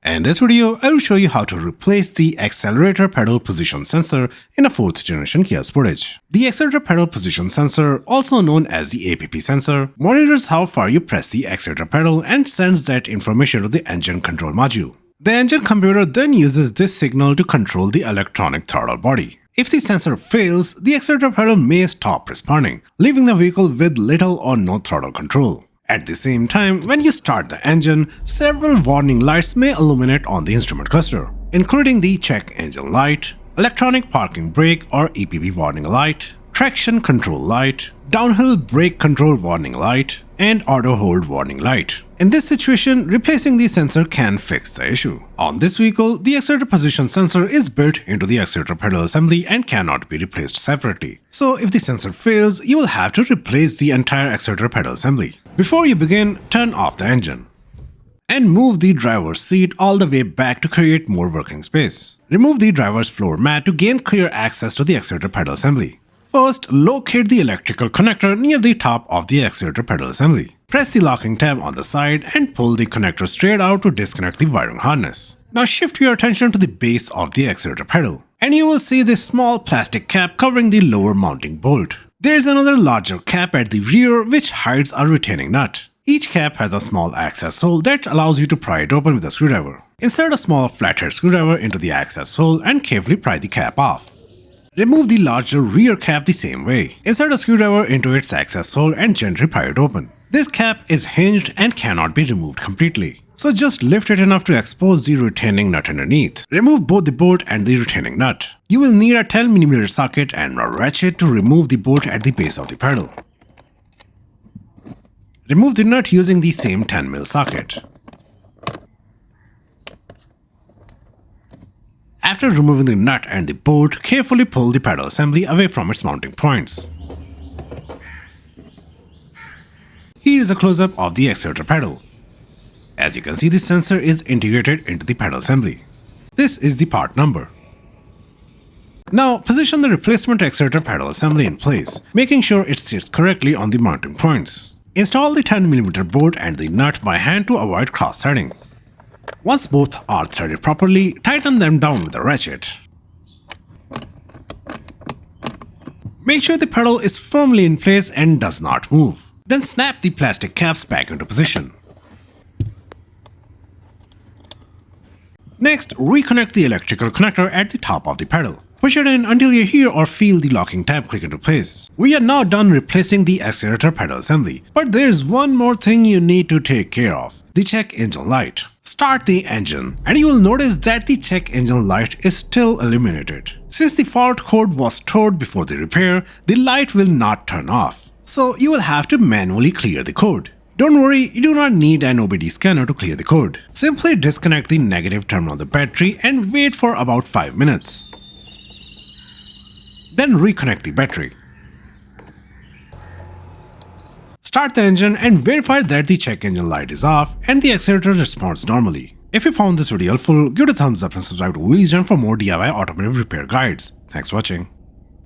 In this video, I will show you how to replace the accelerator pedal position sensor in a 4th generation Kia Sportage. The accelerator pedal position sensor, also known as the APP sensor, monitors how far you press the accelerator pedal and sends that information to the engine control module. The engine computer then uses this signal to control the electronic throttle body. If the sensor fails, the accelerator pedal may stop responding, leaving the vehicle with little or no throttle control. At the same time, when you start the engine, several warning lights may illuminate on the instrument cluster, including the check engine light, electronic parking brake or EPB warning light, traction control light, downhill brake control warning light, and auto hold warning light. In this situation, replacing the sensor can fix the issue. On this vehicle, the accelerator position sensor is built into the accelerator pedal assembly and cannot be replaced separately. So if the sensor fails, you will have to replace the entire accelerator pedal assembly. Before you begin, turn off the engine and move the driver's seat all the way back to create more working space. Remove the driver's floor mat to gain clear access to the accelerator pedal assembly. First, locate the electrical connector near the top of the accelerator pedal assembly. Press the locking tab on the side and pull the connector straight out to disconnect the wiring harness. Now shift your attention to the base of the accelerator pedal, and you will see this small plastic cap covering the lower mounting bolt. There is another larger cap at the rear which hides a retaining nut. Each cap has a small access hole that allows you to pry it open with a screwdriver. Insert a small flathead screwdriver into the access hole and carefully pry the cap off. Remove the larger rear cap the same way. Insert a screwdriver into its access hole and gently pry it open. This cap is hinged and cannot be removed completely, so just lift it enough to expose the retaining nut underneath. Remove both the bolt and the retaining nut. You will need a 10mm socket and a ratchet to remove the bolt at the base of the pedal. Remove the nut using the same 10mm socket. After removing the nut and the bolt, carefully pull the pedal assembly away from its mounting points. Here is a close-up of the accelerator pedal. As you can see, the sensor is integrated into the pedal assembly. This is the part number. Now position the replacement accelerator pedal assembly in place, making sure it sits correctly on the mounting points. Install the 10mm bolt and the nut by hand to avoid cross-threading. Once both are threaded properly, tighten them down with a ratchet. Make sure the pedal is firmly in place and does not move. Then snap the plastic caps back into position. Next, reconnect the electrical connector at the top of the pedal. Push it in until you hear or feel the locking tab click into place. We are now done replacing the accelerator pedal assembly, but there's one more thing you need to take care of: the check engine light. Start the engine and you will notice that the check engine light is still illuminated. Since the fault code was stored before the repair, the light will not turn off, so you will have to manually clear the code. Don't worry, you do not need an OBD scanner to clear the code. Simply disconnect the negative terminal of the battery and wait for about 5 minutes. Then reconnect the battery. Start the engine and verify that the check engine light is off and the accelerator responds normally. If you found this video helpful, give it a thumbs up and subscribe to Wisdom for more DIY automotive repair guides. Thanks for watching.